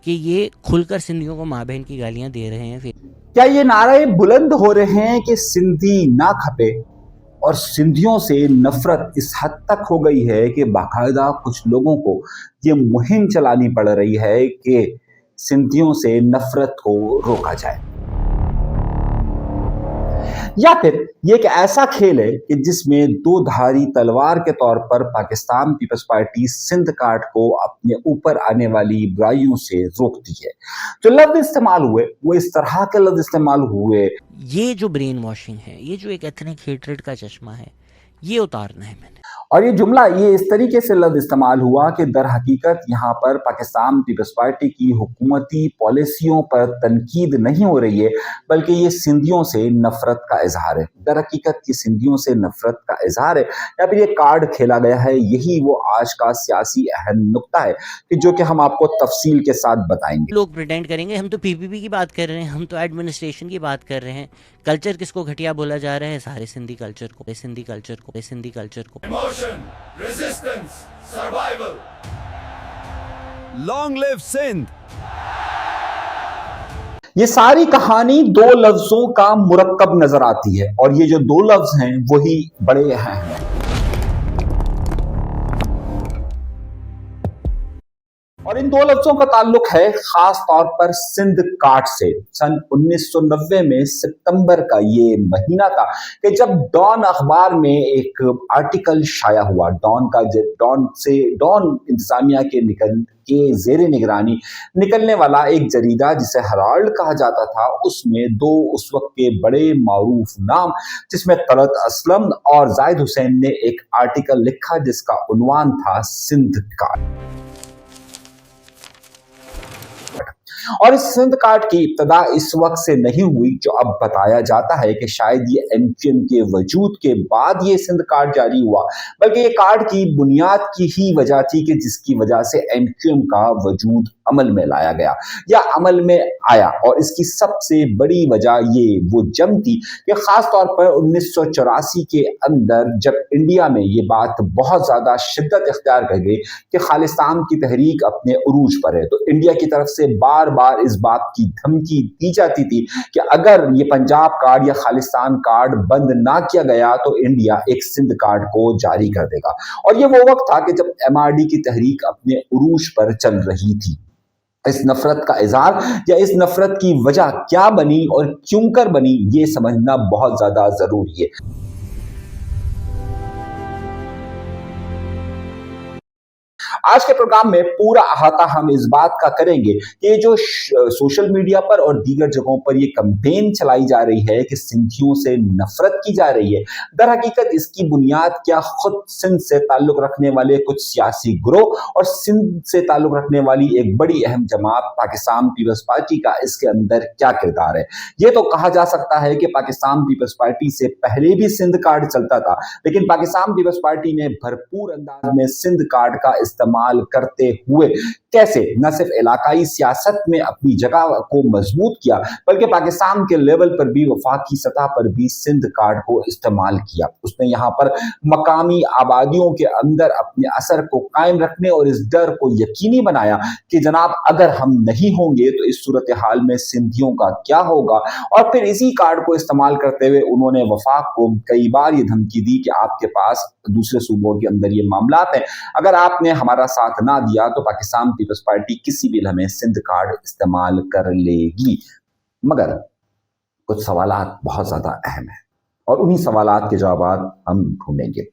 کہ یہ کھل کر سندھیوں کو ماں بہن کی گالیاں دے رہے ہیں. کیا یہ نعرے بلند ہو رہے ہیں کہ سندھی نہ کھپے اور سندھیوں سے نفرت اس حد تک ہو گئی ہے کہ باقاعدہ کچھ لوگوں کو یہ مہم چلانی پڑ رہی ہے کہ سندھیوں سے نفرت کو روکا جائے؟ یا پھر یہ ایک ایسا کھیل ہے کہ جس میں دو دھاری تلوار کے طور پر پاکستان پیپلز پارٹی سندھ کاٹ کو اپنے اوپر آنے والی برائیوں سے روکتی ہے؟ جو لفظ استعمال ہوئے وہ اس طرح کے لفظ استعمال ہوئے. یہ جو برین واشنگ ہے، یہ جو ایک ایتھنک ہیٹریڈ کا چشمہ ہے، یہ اتارنا ہے میں نے. اور یہ جملہ یہ اس طریقے سے لفظ استعمال ہوا کہ در حقیقت یہاں پر پاکستان پیپلز پارٹی کی حکومتی پالیسیوں پر تنقید نہیں ہو رہی ہے، بلکہ یہ سندھیوں سے نفرت کا اظہار ہے. در حقیقت یہ سندھیوں سے نفرت کا اظہار ہے یا پھر یہ کارڈ کھیلا گیا ہے. یہی وہ آج کا سیاسی اہم نقطہ ہے کہ جو کہ ہم آپ کو تفصیل کے ساتھ بتائیں گے. لوگ پریٹینڈ کریں گے ہم تو پی پی پی کی بات کر رہے ہیں، ہم تو ایڈمنسٹریشن کی بات کر رہے ہیں. کلچر کس کو گھٹیا بولا جا رہا ہے؟ سارے سندھی کلچر کو، سندھی کلچر کو، سندھی کلچر کو. Emotion, resistance, survival. Long live Sindh. یہ ساری کہانی دو لفظوں کا مرکب نظر آتی ہے اور یہ جو دو لفظ ہیں وہی بڑے اہم ہیں. اور ان دو لفظوں کا تعلق ہے خاص طور پر سندھ کاٹ سے. سن 1990 میں ستمبر کا یہ مہینہ تھا کہ جب ڈان اخبار میں ایک آرٹیکل شائع ہوا. ڈان انتظامیہ کے زیر نگرانی نکلنے والا ایک جریدہ جسے ہرالڈ کہا جاتا تھا، اس میں دو اس وقت کے بڑے معروف نام جس میں طلعت اسلم اور زاہد حسین نے ایک آرٹیکل لکھا جس کا عنوان تھا سندھ کاٹ. اور اس سندھ کاٹ کی ابتدا اس وقت سے نہیں ہوئی جو اب بتایا جاتا ہے کہ شاید یہ ایم کیو ایم کے وجود کے بعد یہ سندھ کاٹ جاری ہوا، بلکہ یہ کاٹ کی بنیاد کی ہی وجہ تھی کہ جس کی وجہ سے ایم کیو ایم کا وجود عمل میں لایا گیا یا عمل میں آیا. اور اس کی سب سے بڑی وجہ یہ وہ جنگ تھی کہ خاص طور پر 1984 کے اندر جب انڈیا میں یہ بات بہت زیادہ شدت اختیار کر گئی کہ خالصتان کی تحریک اپنے عروج پر ہے، تو انڈیا کی طرف سے بار بار اس بات کی دھمکی دی جاتی تھی کہ اگر یہ پنجاب کارڈ یا خالصتان کارڈ بند نہ کیا گیا تو انڈیا ایک سندھ کارڈ کو جاری کر دے گا. اور یہ وہ وقت تھا کہ جب ایم آر ڈی کی تحریک اپنے عروج پر چل رہی تھی. اس نفرت کا اظہار یا اس نفرت کی وجہ کیا بنی اور کیوں کر بنی یہ سمجھنا بہت زیادہ ضروری ہے. آج کے پروگرام میں پورا احاطہ ہم اس بات کا کریں گے کہ یہ جو سوشل میڈیا پر اور دیگر جگہوں پر یہ کمپین چلائی جا رہی ہے کہ سندھیوں سے نفرت کی جا رہی ہے، در حقیقت اس کی بنیاد کیا خود سندھ سے تعلق رکھنے والے کچھ سیاسی گروہ اور سندھ سے تعلق رکھنے والی ایک بڑی اہم جماعت پاکستان پیپلز پارٹی کا اس کے اندر کیا کردار ہے. یہ تو کہا جا سکتا ہے کہ پاکستان پیپلز پارٹی سے پہلے بھی سندھ کارڈ چلتا تھا، لیکن پاکستان پیپلز پارٹی نے بھرپور انداز میں سندھ کارڈ کا استعمال کرتے ہوئے کیسے نہ صرف علاقائی سیاست میں اپنی جگہ کو مضبوط کیا بلکہ پاکستان کے لیول پر بھی وفاقی سطح پر بھی سندھ کارڈ کو استعمال کیا. اس نے یہاں پر مقامی آبادیوں کے اندر اپنے اثر کو قائم رکھنے اور اس ڈر کو یقینی بنایا کہ جناب اگر ہم نہیں ہوں گے تو اس صورتحال میں سندھیوں کا کیا ہوگا. اور پھر اسی کارڈ کو استعمال کرتے ہوئے انہوں نے وفاق کو کئی بار یہ دھمکی دی کہ آپ کے پاس دوسرے صوبوں کے اندر یہ معاملات ہیں، اگر آپ نے ہمارا ساتھ نہ دیا تو پاکستان پیپلز پارٹی کسی بھی لمحے سندھ کارڈ استعمال کر لے گی. مگر کچھ سوالات بہت زیادہ اہم ہیں اور انہی سوالات کے جوابات ہم ڈھونڈیں گے.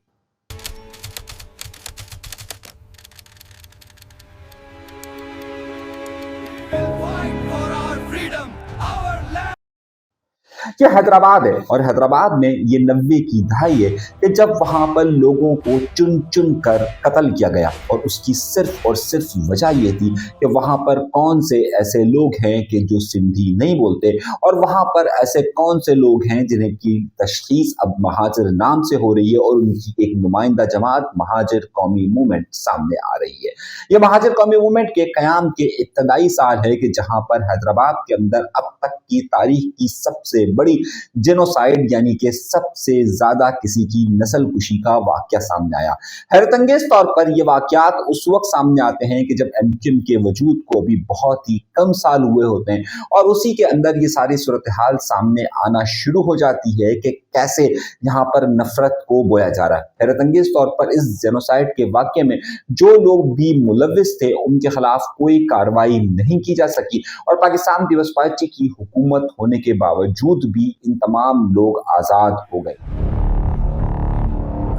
یہ حیدرآباد ہے اور حیدرآباد میں یہ 90 کی دہائی ہے کہ جب وہاں پر لوگوں کو چن چن کر قتل کیا گیا اور اس کی صرف اور صرف وجہ یہ تھی کہ وہاں پر کون سے ایسے لوگ ہیں کہ جو سندھی نہیں بولتے اور وہاں پر ایسے کون سے لوگ ہیں جنہیں کی تشخیص اب مہاجر نام سے ہو رہی ہے اور ان کی ایک نمائندہ جماعت مہاجر قومی موومنٹ سامنے آ رہی ہے. یہ مہاجر قومی موومنٹ کے قیام کے ابتدائی سال ہے کہ جہاں پر حیدرآباد کے اندر اب تک کی تاریخ کی سب سے بڑی बड़ी जेनोसाइड यानी कि सबसे ज्यादा किसी की नस्ल कुशी का वाकया सामने आया। हैरतअंगेज तौर पर ये वाकयात उस वक्त सामने आते हैं कि जब एमक्यू के वजूद को भी बहुत ही कम साल हुए होते हैं और उसी के अंदर ये सारी सूरत हाल सामने आना शुरू हो जाती है कि कैसे यहाँ पर नफरत को बोया जा रहा है। हैरतअंगेज तौर पर इस जेनोसाइड के वाकये में जो लोग भी मुलविस थे उनके खिलाफ कोई कार्रवाई नहीं की जा सकी और पाकिस्तान पीपल्स पार्टी की हुकूमत होने के बावजूद भी इन तमाम लोग आजाद हो गए।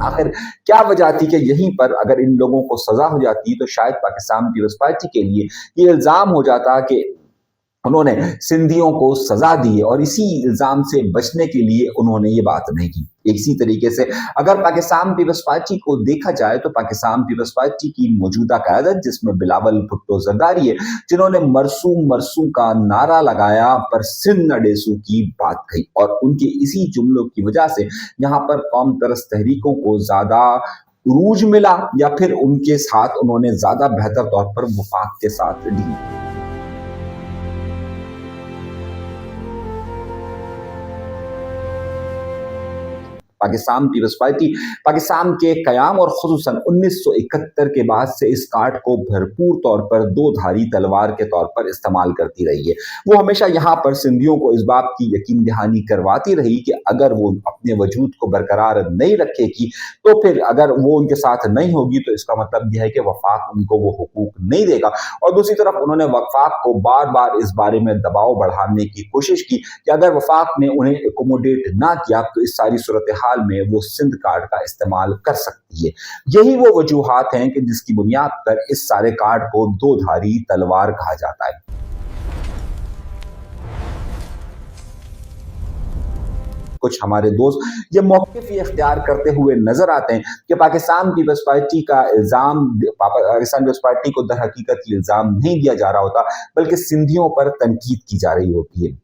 आखिर क्या वजह थी कि यहीं पर अगर इन लोगों को सजा हो जाती तो शायद पाकिस्तान पीपल्स पार्टी के लिए ये इल्जाम हो जाता कि उन्होंने सिंधियों को सजा दी है और इसी इल्जाम से बचने के लिए उन्होंने ये बात नहीं की। इसी तरीके से अगर पाकिस्तान पीपल्स पार्टी को देखा जाए तो पाकिस्तान पीपल्स पार्टी की मौजूदा क़यादत जिसमें बिलावल भुट्टो जरदारी है जिन्होंने मरसू मरसू का नारा लगाया पर सिंध न डेसू की बात कही और उनके इसी जुमलों की वजह से यहाँ पर कौम परस्त तहरीकों को ज्यादा उरूज मिला या फिर उनके साथ उन्होंने ज्यादा बेहतर तौर पर वफाक के साथ डील। पाकिस्तान पीपल्स पार्टी पाकिस्तान के कयाम और खुसूसन 1971 के बाद से इस कार्ड को भरपूर तौर पर दो धारी तलवार के तौर पर इस्तेमाल करती रही है। वो हमेशा यहाँ पर सिंधियों को इस बात की यकीन दहानी करवाती रही कि अगर वो अपने वजूद को बरकरार नहीं रखेगी तो फिर अगर वो उनके साथ नहीं होगी तो इसका मतलब यह है कि वफाक उनको वो हुकूक नहीं देगा। और दूसरी तरफ उन्होंने वफाक को बार बार इस बारे में दबाव बढ़ाने की कोशिश की कि अगर वफाक ने उन्हें एकोमोडेट ना किया तो इस सारी सूरत में वो सिंध कार्ड का इस्तेमाल कर सकती है। यही वो वजूहात हैं कि जिसकी बुनियाद पर इस सारे कार्ड को दो धारी तलवार कहा जाता है। कुछ हमारे दोस्त ये मौक़िफ़ इख्तियार करते हुए नजर आते हैं कि पाकिस्तान पीपल्स पार्टी का इल्जाम पाकिस्तान पीपल्स पार्टी को दर हकीकत इल्जाम नहीं दिया जा रहा होता बल्कि सिंधियों पर तनकीद की जा रही होती है,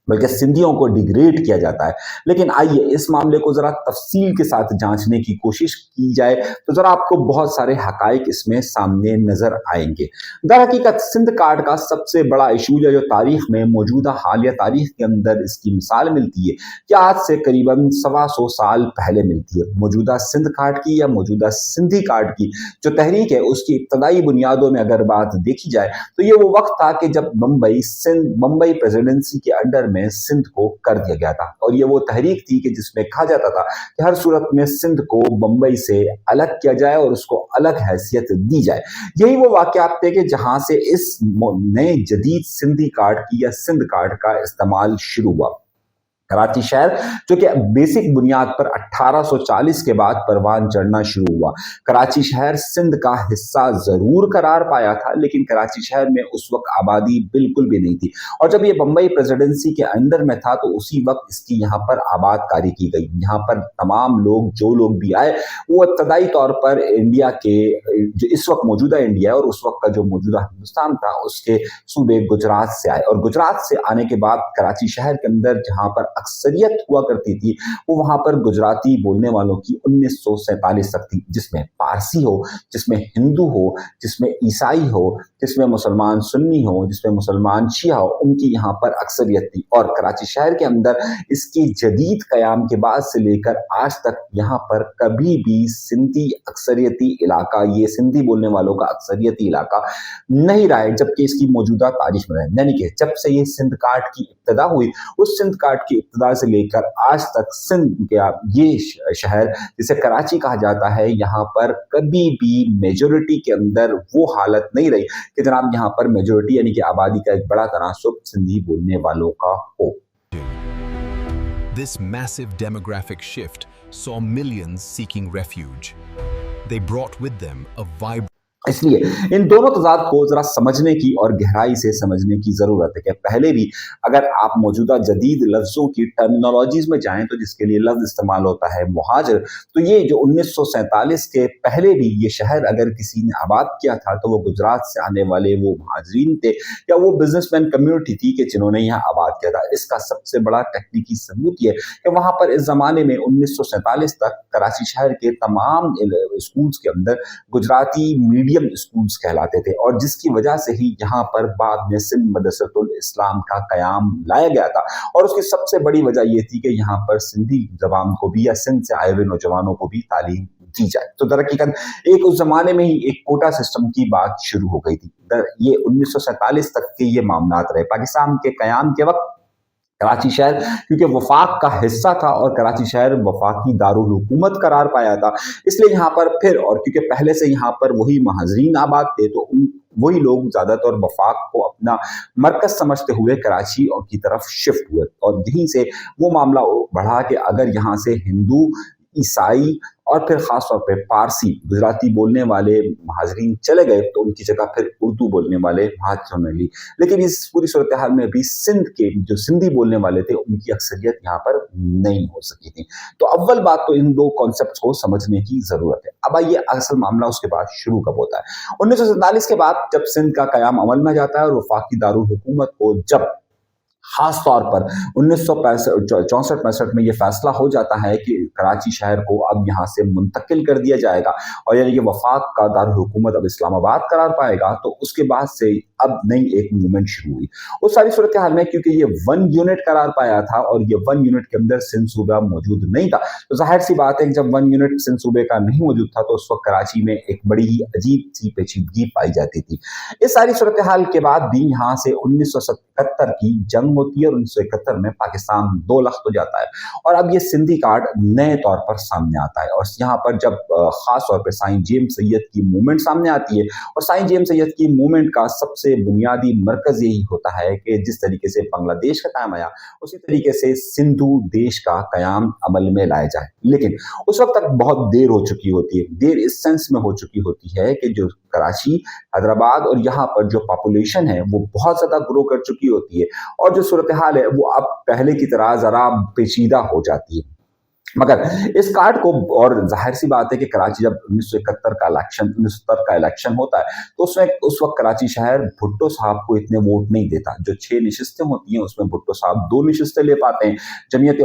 बल्कि सिंधियों को डिग्रेड किया जाता है। लेकिन आइए इस मामले को जरा तफसील के साथ जांचने की कोशिश की जाए तो जरा आपको बहुत सारे हकाइक इसमें सामने नजर आएंगे। दर हकीकत सिंध कार्ड का सबसे बड़ा इशू जो तारीख में मौजूदा हालिया तारीख के अंदर इसकी मिसाल मिलती है कि आज से करीबन 125 साल पहले मिलती है। मौजूदा सिंध कार्ड की या मौजूदा सिंधी कार्ड की जो तहरीक है उसकी इब्तदाई बुनियादों में अगर बात देखी जाए तो ये वो वक्त था कि जब मुंबई प्रेसिडेंसी के अंडर में सिंध को कर दिया गया था और ये वो तहरीक थी कि जिसमें कहा जाता था कि हर सूरत में सिंध को बंबई से अलग किया जाए और उसको अलग हैसियत दी जाए। यही वो वाकयात थे कि जहां से इस नए जदीद सिंधी कार्ड की या सिंध कार्ड का इस्तेमाल शुरू हुआ। कराची शहर जो कि बेसिक बुनियाद पर 1840 के बाद परवान चढ़ना शुरू हुआ। कराची शहर सिंध का हिस्सा जरूर करार पाया था लेकिन कराची शहर में उस वक्त आबादी बिल्कुल भी नहीं थी और जब ये बंबई प्रेसिडेंसी के अंडर में था तो उसी वक्त इसकी यहाँ पर आबादकारी की गई। यहाँ पर तमाम लोग जो लोग भी आए वो इब्तदाई तौर पर इंडिया के जो इस वक्त मौजूदा इंडिया है और उस वक्त का जो मौजूदा हिंदुस्तान था उसके सूबे गुजरात से आए और गुजरात से आने के बाद कराची शहर के अंदर जहाँ पर अक्सरियत हुआ करती थी वो वहां पर गुजराती बोलने वालों की 1947 तक थी, जिसमें पारसी हो, जिसमें हिंदू हो, जिसमें ईसाई हो, जिसमें मुसलमान सुन्नी हो, जिसमें मुसलमान शिया हो, उनकी यहाँ पर अक्सरियत थी। और कराची शहर के अंदर इसकी जदीद कयाम के बाद से लेकर आज तक यहाँ पर कभी भी सिंधी अक्सरियती इलाका, ये सिंधी बोलने वालों का अक्सरियती इलाका नहीं रहा है, जबकि इसकी मौजूदा तारीख में है। यानी कि जब से ये सिंध कार्ड की इब्तिदा हुई उस सिंध कार्ड की इब्तिदा से लेकर आज तक सिंध का ये शहर जिसे कराची कहा जाता है यहाँ पर कभी भी मेजोरिटी के अंदर वो हालत नहीं रही कि जनाब यहाँ पर मेजोरिटी यानी कि आबादी का एक बड़ा तनासुब सिंधी बोलने वालों का हो। This massive demographic shift saw millions seeking refuge. They brought with them a vibrant इसलिए इन दोनों तजाद को जरा समझने की और गहराई से समझने की जरूरत है कि पहले भी अगर आप मौजूदा जदीद लफ्जों की टर्मिनोलॉजीज में जाएं तो जिसके लिए लफ्ज इस्तेमाल होता है मुहाजिर, तो ये जो 1947 के पहले भी ये शहर अगर किसी ने आबाद किया था तो वो गुजरात से आने वाले वो मुहाजिरीन थे या वो बिजनेसमैन कम्युनिटी थी कि जिन्होंने यहाँ आबाद किया था। इसका सबसे बड़ा टेक्निकी सबूत ये कि वहां पर इस जमाने में 1947 तक कराची शहर के तमाम स्कूल्स के अंदर गुजराती मीडियम स्कूल्स कहलाते थे, और जिसकी वजह से ही यहाँ पर बाद में सिंध मदरसतुल इस्लाम का कयाम लाया गया था। और उसकी सबसे बड़ी वजह यह थी कि यहाँ पर सिंधी जबान को भी या सिंध से आए हुए नौजवानों को भी तालीम दी जाए। तो दरअकीकत एक उस जमाने में ही एक कोटा सिस्टम की बात शुरू हो गई थी। ये 1947 तक के ये मामलात रहे। पाकिस्तान के कयाम के वक्त कराची शहर क्योंकि वफाक का हिस्सा था और कराची शहर वफाकी दारुल हुकूमत करार पाया था, इसलिए यहाँ पर फिर, और क्योंकि पहले से यहाँ पर वही महाजरीन आबाद थे, तो वही लोग ज्यादातर वफाक को अपना मरकज समझते हुए कराची और की तरफ शिफ्ट हुए, और यहीं से वो मामला बढ़ा कि अगर यहाँ से हिंदू, ईसाई और फिर खास तौर पे पारसी गुजराती बोलने वाले महाजरीन चले गए, तो उनकी जगह फिर उर्दू बोलने वाले महाजरों ने ली। लेकिन इस पूरी सूरत हाल में भी सिंध के जो सिंधी बोलने वाले थे उनकी अक्सरियत यहाँ पर नहीं हो सकी थी। तो अव्वल बात तो इन दो कॉन्सेप्ट को समझने की जरूरत है। अब आइए असल मामला उसके बाद शुरू कब होता है। 1947 के बाद जब सिंध का कयाम अमल में जाता है और वफाकी दारुल हुकूमत को जब खास तौर पर 1964-65 में यह फैसला हो जाता है कि कराची शहर को अब यहाँ से मुंतकिल कर दिया जाएगा और यानी कि वफाक का दारुल हुकूमत अब इस्लामाबाद करार पाएगा, तो उसके बाद से अब नई एक मूवमेंट शुरू हुई। उस सारी सूरत हाल में क्योंकि ये 1 यूनिट करार पाया था और ये 1 यूनिट के अंदर सिंध सूबा मौजूद नहीं था, तो जाहिर सी बात है कि जब 1 यूनिट सिंध सूबे का नहीं मौजूद था तो उस वक्त कराची में एक बड़ी ही अजीब सी पेचीदगी पाई जाती थी। इस सारी सूरत हाल के बाद भी यहाँ से 1977 की जंग होती है और 1971 में पाकिस्तान 2 लख्त हो जाता है और अब ये सिंधी कार्ड नए तौर पर सामने आता है। और यहाँ पर जब खास तौर पर साईं जेम्स सैयद की मूवमेंट सामने आती है, और साईं जेम्स सैयद की मूवमेंट का सबसे बुनियादी मरकज यही होता है कि जिस तरीके से बांग्लादेश का कायम आया उसी तरीके से सिंधु देश का कयाम अमल में लाया जाए। लेकिन उस वक्त तक बहुत देर हो चुकी होती है। देर इस सेंस में हो चुकी होती है कि जो कराची, हैदराबाद और यहाँ पर जो पॉपुलेशन है वो बहुत ज्यादा ग्रो कर चुकी होती है और जो सूरत हाल है वो अब पहले की तरह जरा पेचीदा हो जाती है। मगर इस कार्ड को, और जाहिर सी बात है कि कराची जब 1970 का इलेक्शन होता है तो उसमें उस वक्त कराची शहर भुट्टो साहब को इतने वोट नहीं देता। जो 6 नशिस्तें होती हैं उसमें भुट्टो साहब 2 नशिस्तें ले पाते हैं। जमीयत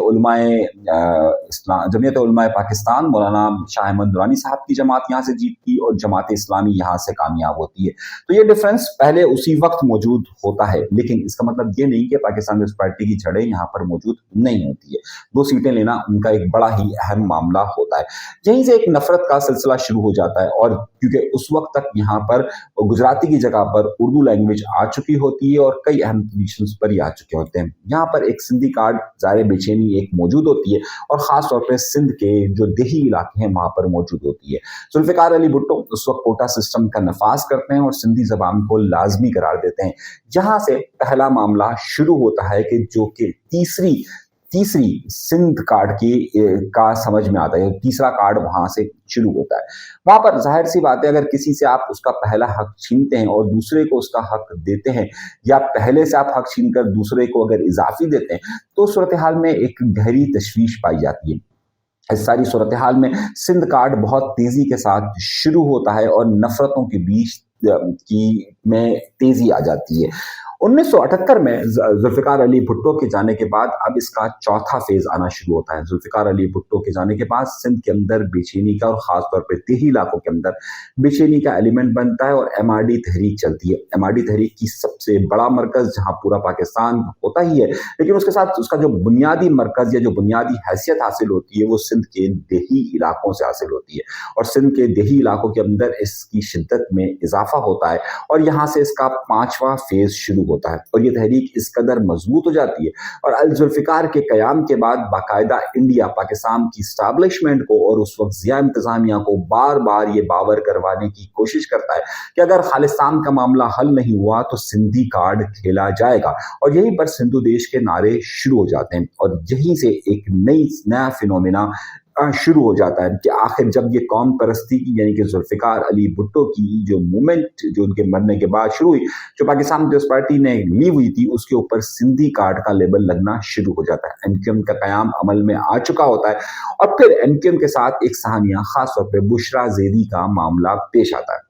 उलमाए पाकिस्तान मौलाना शाह अहमद दुरानी साहब की जमात यहाँ से जीतती और जमात इस्लामी यहाँ से कामयाब होती है। तो ये डिफरेंस पहले उसी वक्त मौजूद होता है, लेकिन इसका मतलब ये नहीं कि पाकिस्तान पीपल्स पार्टी की जड़ें यहाँ पर मौजूद नहीं होती है। 2 सीटें लेना उनका एक बड़ा ही अहम मामला होता है। यहीं से एक नफरत का सिलसिला शुरू हो जाता है और क्योंकि उस वक्त तक यहाँ पर गुजराती की जगह पर उर्दू लैंग्वेज आ चुकी होती है और कई अहम पोजीशंस पर ही आ चुके होते हैं। यहाँ पर एक सिंधी कार्ड ज़ाहिर बेचैनी एक मौजूद होती है और ख़ास तौर पर सिंध के जो देही इलाके हैं वहाँ पर मौजूद होती है। जुल्फ़िकार अली भुट्टो उस वक्त कोटा सिस्टम का नफाज करते हैं और सिंधी ज़बान को लाजमी करार देते हैं। यहाँ से पहला मामला शुरू होता है कि जो कि तीसरी सिंध कार्ड का समझ में आता है। तीसरा कार्ड वहां से शुरू होता है। वहां पर जाहिर सी बात है अगर किसी से आप उसका पहला हक छीनते हैं और दूसरे को उसका हक देते हैं, या पहले से आप हक छीनकर दूसरे को अगर इजाफी देते हैं, तो सूरत हाल में एक गहरी तशवीश पाई जाती है। इस सारी सूरत हाल में सिंध कार्ड बहुत तेजी के साथ शुरू होता है और नफरतों के बीच में तेजी आ जाती है। 1978 में जुल्फ़िकार अली भुट्टो के जाने के बाद अब इसका चौथा फेज आना शुरू होता है। जुल्फ़िकार अली भुट्टो के जाने के बाद सिंध के अंदर बेचैनी का और खास तौर पर देही इलाकों के अंदर बेचैनी का एलिमेंट बनता है और MRD तहरीक चलती है। MRD तहरीक की सबसे बड़ा मरकज जहां पूरा पाकिस्तान होता ही है, लेकिन उसके साथ उसका जो बुनियादी मरकज या जो बुनियादी हैसियत हासिल होती है वो सिंध के देही इलाकों से हासिल होती है और सिंध के देही इलाकों के अंदर इसकी शिद्दत में इजाफा होता है और यहाँ से इसका 5वां फेज शुरू होता है और ये तहरीक इस कदर मजबूत हो जाती है और अल जुल्फ़िकार के कयाम के बाद बाकायदा इंडिया पाकिस्तान की स्टैब्लिशमेंट को और उस वक्त ज़िया इंतज़ामिया को बार बार ये बावर करवाने की कोशिश करता है कि अगर खालिस्तान का मामला हल नहीं हुआ तो सिंधी कार्ड खेला जाएगा और यहीं पर सिंधु देश के नारे शुरू हो जाते हैं और यहीं से एक नया फिनोमेना शुरू हो जाता है कि आखिर जब ये कौम परस्ती की यानी कि जुल्फ़िकार अली भुट्टो की जो मूवमेंट जो उनके मरने के बाद शुरू हुई, जो पाकिस्तान पीपल्स पार्टी ने ली हुई थी, उसके ऊपर सिंधी कार्ड का लेबल लगना शुरू हो जाता है। MQM का कयाम अमल में आ चुका होता है और फिर MQM के साथ एक सहानिया खास तौर पर बुशरा ज़ैदी का मामला पेश आता है।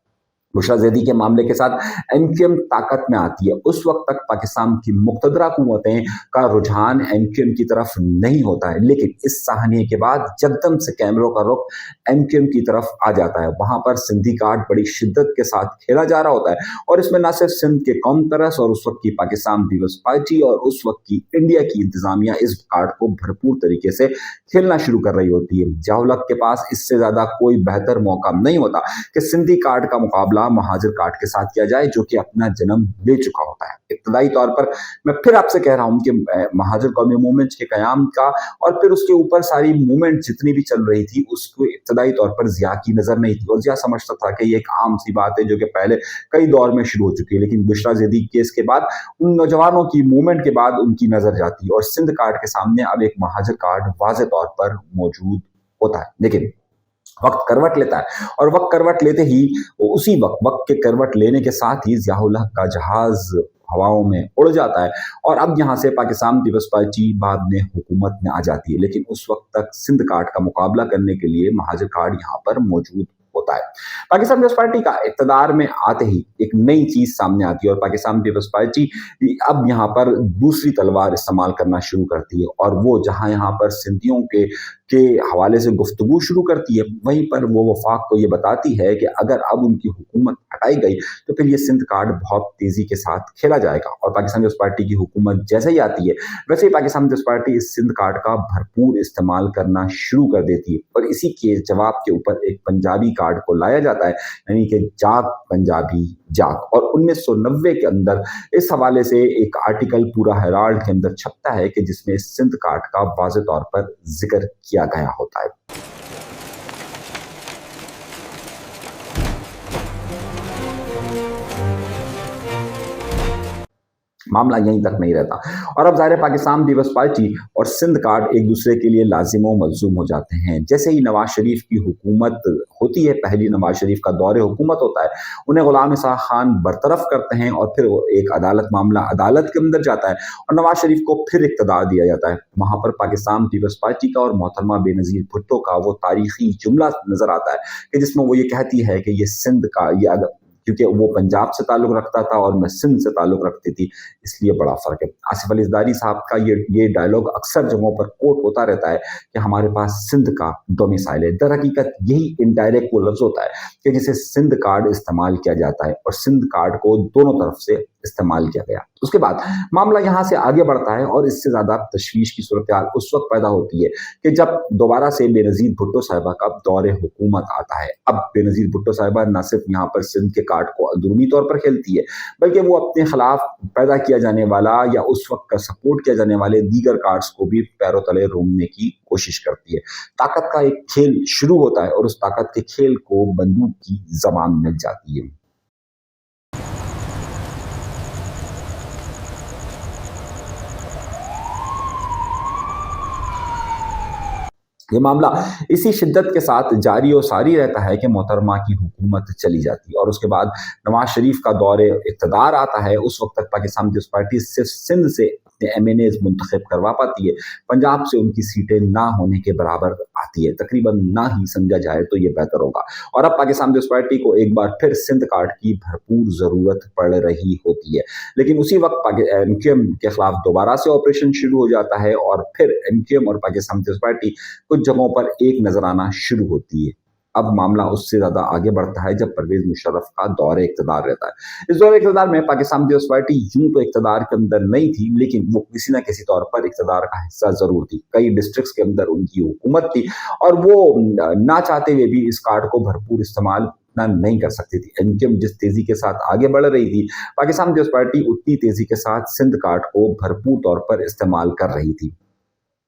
बुशरा ज़ैदी के मामले के साथ एमक्यूएम ताकत में आती है, उस वक्त तक पाकिस्तान की मुक़तदरा कुव्वतें का रुझान एमक्यूएम की तरफ नहीं होता है, लेकिन इस साहनिये के बाद जकदम से कैमरों का रुख एमक्यूएम की तरफ आ जाता है। वहां पर सिंधी कार्ड बड़ी शिद्दत के साथ खेला जा रहा होता है और इसमें न सिर्फ सिंध के कौम परस और उस वक्त की पाकिस्तान पीपल्स पार्टी और उस वक्त की इंडिया की इंतजामिया इस कार्ड को भरपूर तरीके से खेलना शुरू कर रही होती है। ज़िया-उल हक के पास इससे ज्यादा कोई बेहतर मौका नहीं होता कि सिंधी कार्ड का मुकाबला महाजिर कार्ड के साथ किया जाए, जो कि अपना जन्म ले चुका होता है। इब्तदाई तौर पर मैं फिर आपसे कह रहा हूं कि महाजिर कौमी मूवमेंट के कयाम का और फिर उसके ऊपर सारी मूवमेंट जितनी भी चल रही थी, उसको इब्तदाई तौर पर ज़िया की नजर नहीं थी और ज़िया समझता था कि ये एक आम सी बात है जो कि पहले कई दौर में शुरू हो चुकी है। लेकिन बुशरा ज़ैदी केस के बाद, उन नौजवानों की मूवमेंट के बाद उनकी नजर जाती है और सिंध कार्ड के सामने अब एक महाजिर कार्ड वाज़े तौर पर मौजूद होता है। लेकिन वक्त करवट लेता है और वक्त करवट लेते ही उसी वक्त के करवट लेने के साथ ही ज़िया-उल हक का जहाज हवाओं में उड़ जाता है और अब यहाँ से पाकिस्तान पीपल्स पार्टी बाद में हुकूमत में आ जाती है। लेकिन उस वक्त तक सिंध कार्ड का मुकाबला करने के लिए महाजिर कार्ड यहाँ पर मौजूद होता है। पाकिस्तान पीपल्स पार्टी का इक़्तिदार में आते ही एक नई चीज सामने आती है और पाकिस्तान पीपल्स पार्टी अब यहाँ पर दूसरी तलवार इस्तेमाल करना शुरू करती है और वो जहां यहाँ पर सिंधियों के हवाले से गुफ्तगू शुरू करती है, वहीं पर वो वफाक को ये बताती है कि अगर अब उनकी हुकूमत हटाई गई तो फिर ये सिंध कार्ड बहुत तेजी के साथ खेला जाएगा। और पाकिस्तान पीपल्स पार्टी की हुकूमत जैसे ही आती है वैसे ही पाकिस्तान पीपल्स पार्टी इस सिंध कार्ड का भरपूर इस्तेमाल करना शुरू कर देती है और इसी के जवाब के ऊपर एक पंजाबी कार्ड को लाया जाता है, यानी कि जाग पंजाबी जाग। और 1990 के अंदर इस हवाले से एक आर्टिकल पूरा हेराल्ड के अंदर छपता है कि जिसमें सिंध कार्ड का वाज़े तौर पर जिक्र किया गया होता है। मामला यहीं तक नहीं रहता और अब ज़ाहिर पाकिस्तान पीपल्स पार्टी और सिंध कार्ड एक दूसरे के लिए लाजिम व मलजूम हो जाते हैं। जैसे ही नवाज शरीफ की हुकूमत होती है, पहली नवाज शरीफ का दौरे हुकूमत होता है, उन्हें गुलाम इसहाक खान बरतरफ करते हैं और फिर एक मामला अदालत के अंदर जाता है और नवाज शरीफ को फिर इक़्तिदार दिया जाता है। वहाँ पर पाकिस्तान पीपल्स पार्टी का और मोहतरमा बेनज़ीर भुट्टो का वो तारीखी जुमला नजर आता है कि जिसमें वो ये कहती है कि ये सिंध का क्योंकि वो पंजाब से ताल्लुक़ रखता था और मैं सिंध से ताल्लुक़ रखती थी, इसलिए बड़ा फ़र्क है। आसिफ अली ज़रदारी साहब का ये डायलॉग अक्सर जगहों पर कोट होता रहता है कि हमारे पास सिंध का डोमिसाइल है। दर हकीकत यही इनडायरेक्ट वो लफ्ज़ होता है कि जिसे सिंध कार्ड इस्तेमाल किया जाता है और सिंध कार्ड को दोनों तरफ से इस्तेमाल किया गया। उसके बाद मामला यहाँ से आगे बढ़ता है और इससे ज़्यादा तशवीश की सूरत उस वक्त पैदा होती है कि जब दोबारा से बेनज़ीर भुट्टो साहिबा का दौरे हुकूमत आता है। अब बेनज़ीर भुट्टो साहिबा न सिर्फ यहाँ पर सिंध के कार्ड को अंदरूनी तौर पर खेलती है, बल्कि वो अपने खिलाफ पैदा किया जाने वाला या उस वक्त का सपोर्ट किया जाने वाले दीगर कार्ड्स को भी पैरों तले रोमने की कोशिश करती है। ताकत का एक खेल शुरू होता है और उस ताकत के खेल को बंदूक की ज़बान मिल जाती है। ये मामला इसी शिद्दत के साथ जारी और सारी रहता है कि मोहतरमा की हुकूमत चली जाती है और उसके बाद नवाज शरीफ का दौरे इक़्तिदार आता है। उस वक्त तक पाकिस्तान पीपल्स पार्टी सिर्फ सिंध से अपने MNAs मुंतखब करवा पाती है, पंजाब से उनकी सीटें ना होने के बराबर आती है, तकरीबन ना ही समझा जाए तो ये बेहतर होगा। और अब पाकिस्तान पीपल्स पार्टी को एक बार फिर सिंध कार्ड की भरपूर ज़रूरत पड़ रही होती है। लेकिन उसी वक्त MQM के खिलाफ दोबारा से ऑपरेशन शुरू हो जाता है और फिर MQM और पाकिस्तान पीपल्स पार्टी कुछ जगहों पर एक नजर आना शुरू होती है। अब मामला उससे ज्यादा आगे बढ़ता है जब परवेज मुशर्रफ का दौरे इक़्तिदार रहता है। इस दौरे इक़्तिदार में पाकिस्तान पीपल्स पार्टी यूं तो इक़्तिदार के अंदर नहीं थी, लेकिन वो किसी न किसी तौर पर इक़्तिदार का हिस्सा जरूर थी। कई डिस्ट्रिक्ट्स के अंदर उनकी हुकूमत थी और वो ना चाहते हुए भी इस कार्ड को भरपूर इस्तेमाल नहीं कर सकती थी। MQM जिस तेजी के साथ आगे बढ़ रही थी, पाकिस्तान पीपल्स पार्टी उतनी तेजी के साथ सिंध कार्ड को भरपूर तौर पर इस्तेमाल कर रही थी।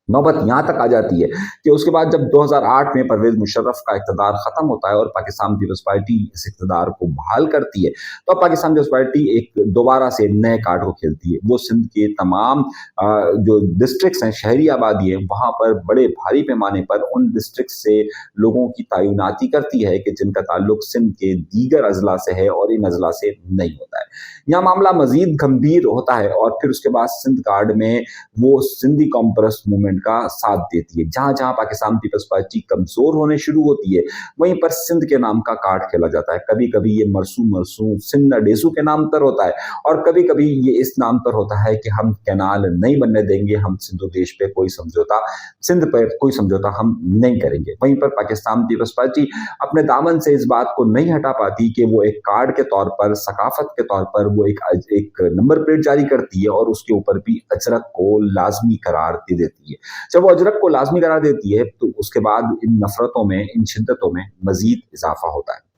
नौबत यहाँ तक आ जाती है कि उसके बाद जब 2008 में परवेज मुशर्रफ का इक़्तिदार खत्म होता है और पाकिस्तान पीपल्स पार्टी इस इक़्तिदार को बहाल करती है, तो अब पाकिस्तान पीपल्स पार्टी एक दोबारा से नए कार्ड को खेलती है। वो सिंध के तमाम जो डिस्ट्रिक्ट्स हैं, शहरी आबादी है, वहाँ पर बड़े भारी पैमाने पर उन डिस्ट्रिक्ट से लोगों की तैनाती करती है कि जिनका ताल्लुक सिंध के दीगर अजला से है और इन अजला से नहीं होता है। यहाँ मामला मजीद गंभीर होता है और फिर उसके बाद सिंध कार्ड में वो सिंधी कॉम परस्त मूवमेंट का साथ देती है। जहां जहां पाकिस्तान पीपल्स पार्टी कमजोर होने शुरू होती है, वहीं पर सिंध के नाम का कार्ड खेला जाता है। कभी कभी ये मरसू मरसू सिंध डेसू के नाम पर होता है, और कभी कभी ये इस नाम पर होता है कि हम कैनाल नहीं बनने देंगे, हम सिंधु देश पे कोई समझौता, सिंध पर कोई समझौता हम नहीं करेंगे। वहीं पर पाकिस्तान पीपल्स पार्टी अपने दामन से इस बात को नहीं हटा पाती कि वो एक कार्ड के तौर पर, सकाफत के तौर पर वो एक नंबर प्लेट जारी करती है और उसके ऊपर भी अजरक को लाजमी करार दे देती है। जब वो अजरक को लाजमी करार देती है तो उसके बाद इन नफरतों में, इन शिद्दतों में मजीद इजाफा होता है।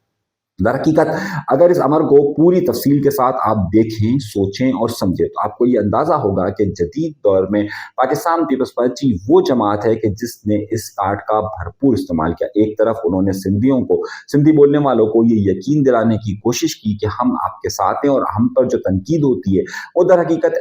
दरहकीकत अगर इस अमर को पूरी तफसील के साथ आप देखें, सोचें और समझें तो आपको ये अंदाजा होगा कि जदीद दौर में पाकिस्तान पीपल्स पार्टी वो जमात है कि जिसने इस कार्ड का भरपूर इस्तेमाल किया। एक तरफ उन्होंने सिंधियों को, सिंधी बोलने वालों को ये यकीन दिलाने की कोशिश की कि हम आपके साथ हैं, और हम पर जो तनकीद होती है वो दरहकीकत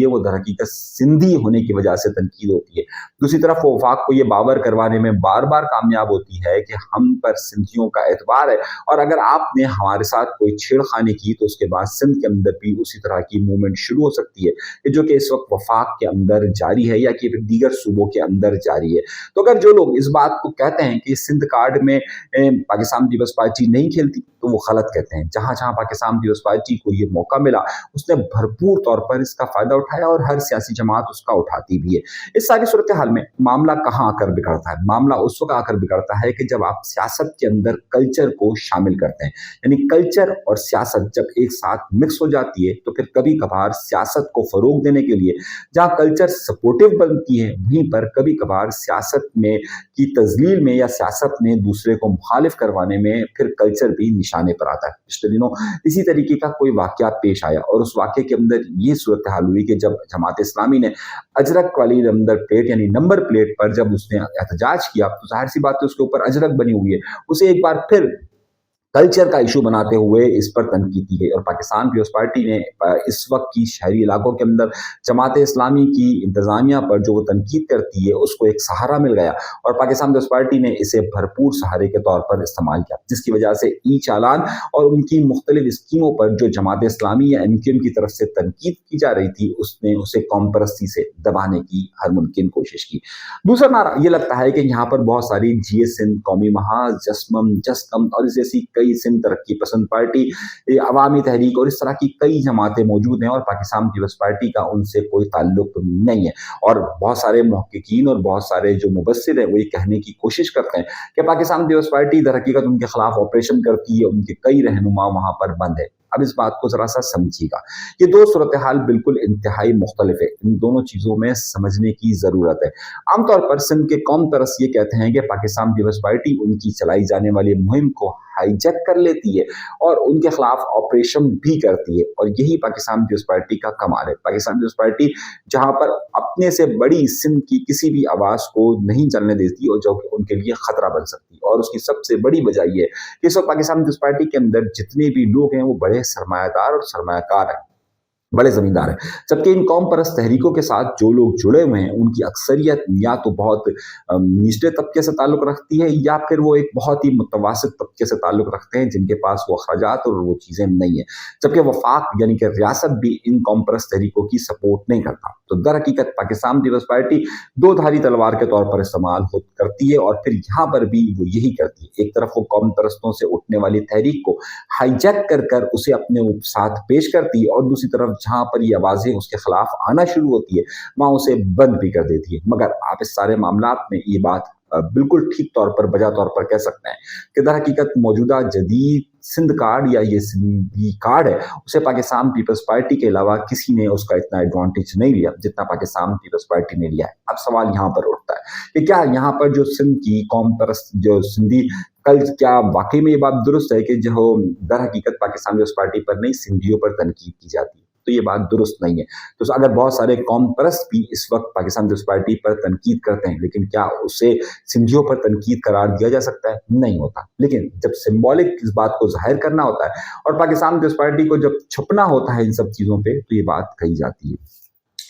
वो दरहकीकत सिंधी होने की वजह से तनकीद होती है। दूसरी तरफ वो वफाक को ये बावर करवाने में बार बार कामयाब होती है कि हम पर सिंधियों का एतबार है, और अगर आपने हमारे साथ कोई छेड़खानी की तो उसके बाद सिंध के अंदर भी उसी तरह की मूवमेंट शुरू हो सकती है, जो कि इस वक्त वफाक के अंदर जारी है या कि फिर दीगर सूबों के अंदर जारी है। तो अगर जो लोग इस बात को कहते हैं कि सिंध कार्ड में पाकिस्तान पीपल्स पार्टी नहीं खेलती, तो वो गलत कहते हैं। जहां जहां पाकिस्तान पीपल्स पार्टी को ये मौका मिला, उसने भरपूर तौर पर इसका फायदा उठाया, और हर सियासी जमात उसका उठाती भी है। इस सारी सूरत हाल में मामला कहाँ आकर बिगड़ता है? मामला उस वक्त आकर बिगड़ता है कि जब आप सियासत के अंदर कल्चर को शामिल करते हैं। यानी कल्चर और सियासत जब एक साथ मिक्स हो जाती है, तो फिर कभी कभार सियासत को फरोग देने के लिए जहां कल्चर सपोर्टिव बनती है, वहीं पर कभी कभार सियासत में की तजलील में या सियासत में दूसरे को मुखालिफ करवाने में फिर कल्चर भी निशाने पर आता है। पिछले दिनों इसी तरीके का कोई वाकया पेश आया, और उस वाकये के अंदर ये सूरत हाल हुई कि जब जमात इस्लामी ने अजरक वाली नंबर प्लेट यानी नंबर प्लेट पर जब उसने एहतजाज किया, तो जाहिर सी बात है उसके ऊपर अजरक बनी हुई है, उसे एक बार फिर कल्चर का इशू बनाते हुए इस पर तनकीद की गई। और पाकिस्तान पीपल्स पार्टी ने इस वक्त की शहरी इलाकों के अंदर जमात इस्लामी की इंतजामिया पर जो वो तनकीद करती है, उसको एक सहारा मिल गया, और पाकिस्तान पीपल्स पार्टी ने इसे भरपूर सहारे के तौर पर इस्तेमाल किया, जिसकी वजह से ई चालान और उनकी मुख्तलिफ स्कीमों पर जो जमात इस्लामी या एमक्यूएम की तरफ से तनकीद की जा रही थी, उसने उसे कौम परस्ती से दबाने की हर मुमकिन कोशिश की। दूसरा नारा ये लगता है कि यहाँ पर बहुत सारी जीए सिंध, कौमी महाज, जस्मम, जसकम और जैसी कई सिंध तरक्की पसंद पार्टी, अवामी तहरीक और इस तरह की कई जमातें मौजूद हैं, और पाकिस्तान पीपल्स पार्टी का उनसे कोई ताल्लुक नहीं है। और बहुत सारे मुहक्किकीन और बहुत सारे जो मुबस्सिर हैं वो ये कहने की कोशिश करते हैं कि पाकिस्तान पीपल्स पार्टी दर हकीकत उनके खिलाफ ऑपरेशन करती है, उनके कई रहनुमा वहां पर बंद है। अब इस बात को जरा सा समझिएगा, ये दो सूरत हाल बिल्कुल इंतहाई मुख्तलिफ है। इन दोनों चीजों में समझने की जरूरत है। आमतौर पर सिंध के कौम परस्त ये कहते हैं कि पाकिस्तान पीपल्स पार्टी उनकी चलाई जाने वाली मुहिम को हाईजैक कर लेती है और उनके खिलाफ ऑपरेशन भी करती है, और यही पाकिस्तान पीपल्स पार्टी का कमाल है। पाकिस्तान पीपल्स पार्टी जहां पर अपने से बड़ी सिंध की किसी भी आवाज को नहीं चलने देती, और जो उनके लिए खतरा बन सकती, और उसकी सबसे बड़ी वजह यह है कि इस वक्त पाकिस्तान पीपल्स पार्टी के अंदर जितने भी लोग हैं वो बड़े सरमायादार और सरमायाकार हैं, बड़े जमींदार हैं। जबकि इन कौम परस्त तहरीकों के साथ जो लोग जुड़े हुए हैं उनकी अक्सरियत या तो बहुत निचले तबके से ताल्लुक रखती है, या फिर वो एक बहुत ही मुतवासित तबके से ताल्लुक रखते हैं जिनके पास वो अखराजात और वो चीजें नहीं है। जबकि वफाक यानी कि रियासत भी इन कौम परस्त तहरीकों की सपोर्ट नहीं करता। तो दर हकीकत पाकिस्तान पीपल्स पार्टी दो धारी तलवार के तौर पर इस्तेमाल करती है, और फिर यहाँ पर भी वो यही करती है। एक तरफ वो कौम परस्तों से उठने वाली तहरीक को हाईजैक कर उसे अपने साथ पेश करती है, और दूसरी तरफ जहां पर ये आवाजें उसके खिलाफ आना शुरू होती है वहां उसे बंद भी कर देती है। मगर आप इस सारे मामलात में ये बात बिल्कुल ठीक तौर पर, बजा तौर पर कह सकते हैं कि दर हकीकत मौजूदा जदीद सिंध कार्ड या ये सिंधी कार्ड है, उसे पाकिस्तान पीपल्स पार्टी के अलावा किसी ने उसका इतना एडवांटेज नहीं लिया जितना पाकिस्तान पीपल्स पार्टी ने लिया है। अब सवाल यहाँ पर उठता है कि क्या यहाँ पर जो सिंध की कौम परस्त जो सिंधी कल, क्या वाकई में ये बात दुरुस्त है कि जो दर हकीकत पाकिस्तान पीपल्स पार्टी पर नहीं सिंधियों पर तनकीद की जाती है? तो ये बात दुरुस्त नहीं है। तो अगर बहुत सारे कौम परस्त भी इस वक्त पाकिस्तान पीपल्स पार्टी पर तनकीद करते हैं, लेकिन क्या उसे सिंधियों पर तनकीद करार दिया जा सकता है? नहीं होता। लेकिन जब सिंबॉलिक इस बात को जाहिर करना होता है और पाकिस्तान पीपल्स पार्टी को जब छुपना होता है इन सब चीजों पे, तो ये बात कही जाती है।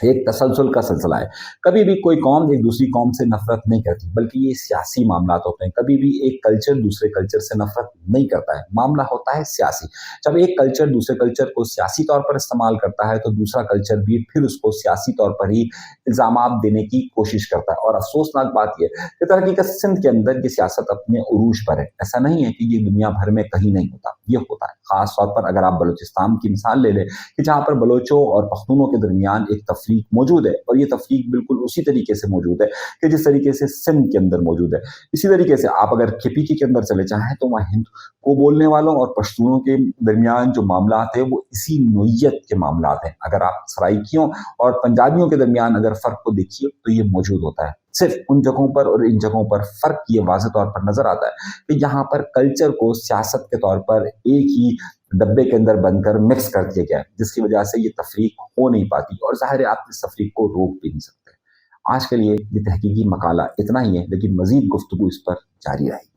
एक तसलसल का सिलसिला है। कभी भी कोई कौम एक दूसरी कौम से नफरत नहीं करती, बल्कि ये सियासी मामलात होते हैं। कभी भी एक कल्चर दूसरे कल्चर से नफरत नहीं करता है, मामला होता है सियासी। जब एक कल्चर दूसरे कल्चर को सियासी तौर पर इस्तेमाल करता है, तो दूसरा कल्चर भी फिर उसको सियासी तौर पर ही इल्ज़ामात देने की कोशिश करता है। और अफसोसनाक बात यह है कि तरहकीक़त सिंध के अंदर ये सियासत अपने उरूज पर है। ऐसा नहीं है कि ये दुनिया भर में कहीं नहीं होता, ये होता है। ख़ास तौर पर अगर आप बलूचिस्तान की मिसाल ले लें कि जहाँ पर बलोचों और पख्तूनों के दरमियान एक तफरीक मौजूद है, और ये तफरीक बिल्कुल उसी तरीके से मौजूद है कि जिस तरीके से सिंध के अंदर मौजूद है। इसी तरीके से आप अगर केपीके के अंदर चले जाएँ तो वहाँ हिंद को बोलने वालों और पश्तूनों के दरमियान जो मामलात है वो इसी नोयत के मामलात हैं। अगर आप सराइकियों और पंजाबियों के दरमियान अगर फ़र्क को देखिए तो ये मौजूद होता है। सिर्फ उन जगहों पर और इन जगहों पर फ़र्क ये वाज़ेह तौर पर नज़र आता है कि यहाँ पर कल्चर को सियासत के तौर पर एक ही डब्बे के अंदर बंद कर मिक्स कर दिया गया है, जिसकी वजह से ये तफरीक हो नहीं पाती, और ज़ाहिर है आप इस तफरीक को रोक भी नहीं सकते। आज के लिए ये तहकीकी मकाला इतना ही है, लेकिन मज़ीद गुफ्तगू इस पर जारी रहेगी।